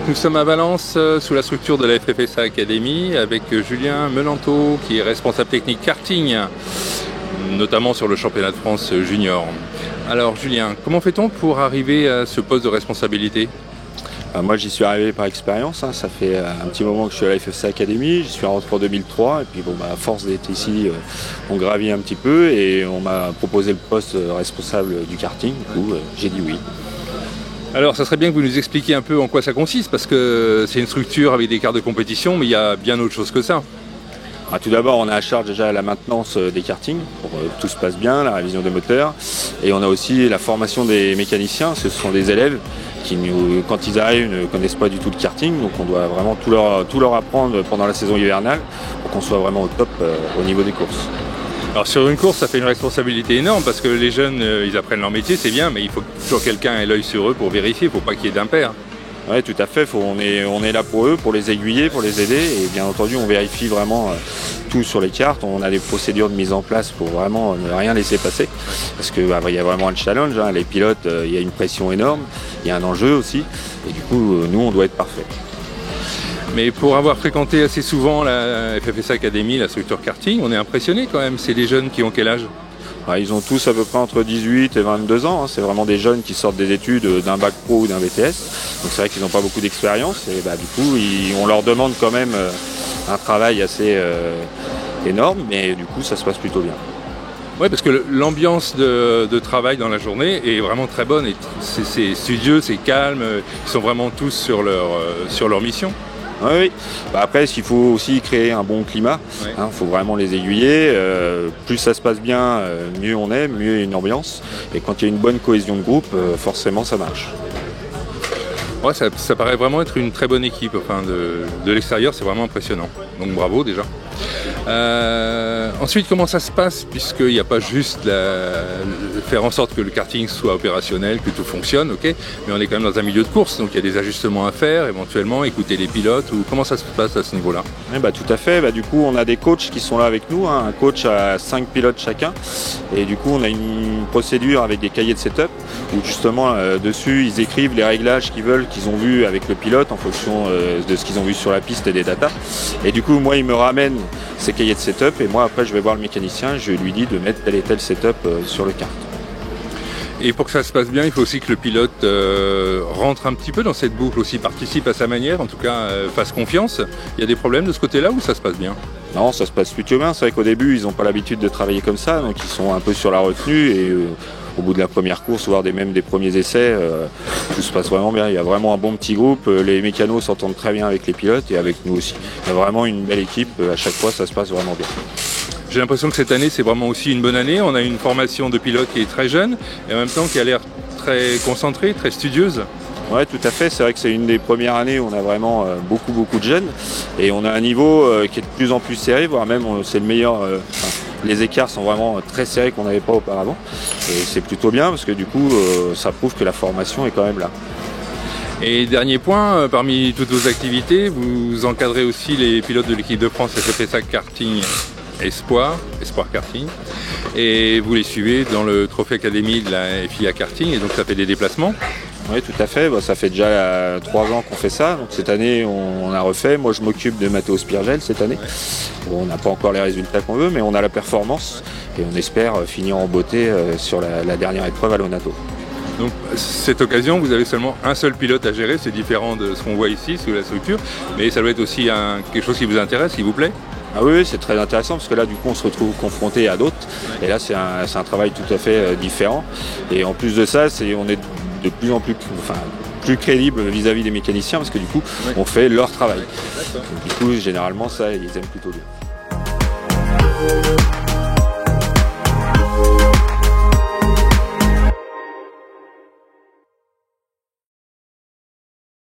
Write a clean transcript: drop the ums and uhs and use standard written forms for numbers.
nous sommes à Valence sous la structure de la FFSA Academy avec Julien Melanto qui est responsable technique karting, notamment sur le championnat de France junior. Alors Julien, comment fait-on pour arriver à ce poste de responsabilité ? Moi j'y suis arrivé par expérience, ça fait un petit moment que je suis à la FFSA Academy, j'y suis rentré en 2003 et puis à force d'être ici, on gravit un petit peu et on m'a proposé le poste de responsable du karting, du coup j'ai dit oui. Alors ça serait bien que vous nous expliquiez un peu en quoi ça consiste parce que c'est une structure avec des cartes de compétition mais il y a bien autre chose que ça. Tout d'abord, on a à charge déjà la maintenance des kartings pour que tout se passe bien, la révision des moteurs. Et on a aussi la formation des mécaniciens. Ce sont des élèves qui, quand ils arrivent, ne connaissent pas du tout le karting. Donc on doit vraiment tout leur apprendre pendant la saison hivernale pour qu'on soit vraiment au top au niveau des courses. Alors sur une course, ça fait une responsabilité énorme parce que les jeunes, ils apprennent leur métier, c'est bien, mais il faut que toujours quelqu'un ait l'œil sur eux pour vérifier. Il ne faut pas qu'il y ait d'impair. Oui, tout à fait. On est là pour eux, pour les aiguiller, pour les aider. Et bien entendu, on vérifie vraiment tout sur les cartes. On a des procédures de mise en place pour vraiment ne rien laisser passer. Parce qu'il y a vraiment un challenge. Les pilotes, il y a une pression énorme. Il y a un enjeu aussi. Et du coup, nous, on doit être parfait. Mais pour avoir fréquenté assez souvent la FFSA Academy, la structure karting, on est impressionné quand même. C'est des jeunes qui ont quel âge ? Ils ont tous à peu près entre 18 et 22 ans. C'est vraiment des jeunes qui sortent des études d'un bac pro ou d'un BTS. Donc c'est vrai qu'ils n'ont pas beaucoup d'expérience. Et du coup, on leur demande quand même un travail assez énorme. Mais du coup, ça se passe plutôt bien. Oui, parce que l'ambiance de travail dans la journée est vraiment très bonne. C'est studieux, c'est calme. Ils sont vraiment tous sur leur mission. Oui. Après, il faut aussi créer un bon climat. Il faut vraiment les aiguiller. Plus ça se passe bien, mieux on est, mieux il y a une ambiance. Et quand il y a une bonne cohésion de groupe, forcément ça marche. Ouais, ça paraît vraiment être une très bonne équipe. Enfin, de l'extérieur, c'est vraiment impressionnant. Donc bravo déjà. Ensuite, comment ça se passe, puisqu'il n'y a pas juste faire en sorte que le karting soit opérationnel, que tout fonctionne, ok, mais on est quand même dans un milieu de course, donc il y a des ajustements à faire, éventuellement écouter les pilotes, ou comment ça se passe à ce niveau-là ? Tout à fait, du coup on a des coachs qui sont là avec nous, un coach à 5 pilotes chacun, et du coup on a une procédure avec des cahiers de setup, où justement dessus ils écrivent les réglages qu'ils veulent, qu'ils ont vus avec le pilote en fonction de ce qu'ils ont vu sur la piste et des datas, et du coup moi ils me ramènent ces cahiers de setup et moi après je vais voir le mécanicien, je lui dis de mettre tel et tel setup sur le kart. Et pour que ça se passe bien, il faut aussi que le pilote rentre un petit peu dans cette boucle aussi, participe à sa manière, en tout cas fasse confiance. Il y a des problèmes de ce côté-là ou ça se passe bien ? Non, ça se passe plutôt bien. C'est vrai qu'au début, ils n'ont pas l'habitude de travailler comme ça, donc ils sont un peu sur la retenue et au bout de la première course, voire même des premiers essais, tout se passe vraiment bien. Il y a vraiment un bon petit groupe. Les mécanos s'entendent très bien avec les pilotes et avec nous aussi. Il y a vraiment une belle équipe. À chaque fois, ça se passe vraiment bien. J'ai l'impression que cette année, c'est vraiment aussi une bonne année. On a une formation de pilote qui est très jeune et en même temps qui a l'air très concentrée, très studieuse. Oui, tout à fait. C'est vrai que c'est une des premières années où on a vraiment beaucoup de jeunes. Et on a un niveau qui est de plus en plus serré, voire même c'est le meilleur. Les écarts sont vraiment très serrés qu'on n'avait pas auparavant. Et c'est plutôt bien parce que du coup, ça prouve que la formation est quand même là. Et dernier point, parmi toutes vos activités, vous encadrez aussi les pilotes de l'équipe de France FFSA Karting Espoir Karting, et vous les suivez dans le Trophée Académie de la FIA Karting, et donc ça fait des déplacements. Oui, tout à fait. Ça fait déjà 3 ans qu'on fait ça. Donc cette année, on a refait. Moi, je m'occupe de Matteo Spirgel cette année. Bon, on n'a pas encore les résultats qu'on veut, mais on a la performance et on espère finir en beauté sur la dernière épreuve à Lonato. Donc cette occasion, vous avez seulement un seul pilote à gérer, c'est différent de ce qu'on voit ici sous la structure, mais ça doit être aussi quelque chose qui vous intéresse, qui vous plaît ? Ah oui, c'est très intéressant parce que là, du coup, on se retrouve confronté à d'autres. Et là, c'est un travail tout à fait différent. Et en plus de ça, on est de plus en plus, crédible vis-à-vis des mécaniciens parce que du coup, on fait leur travail. Donc, du coup, généralement, ça, ils aiment plutôt bien.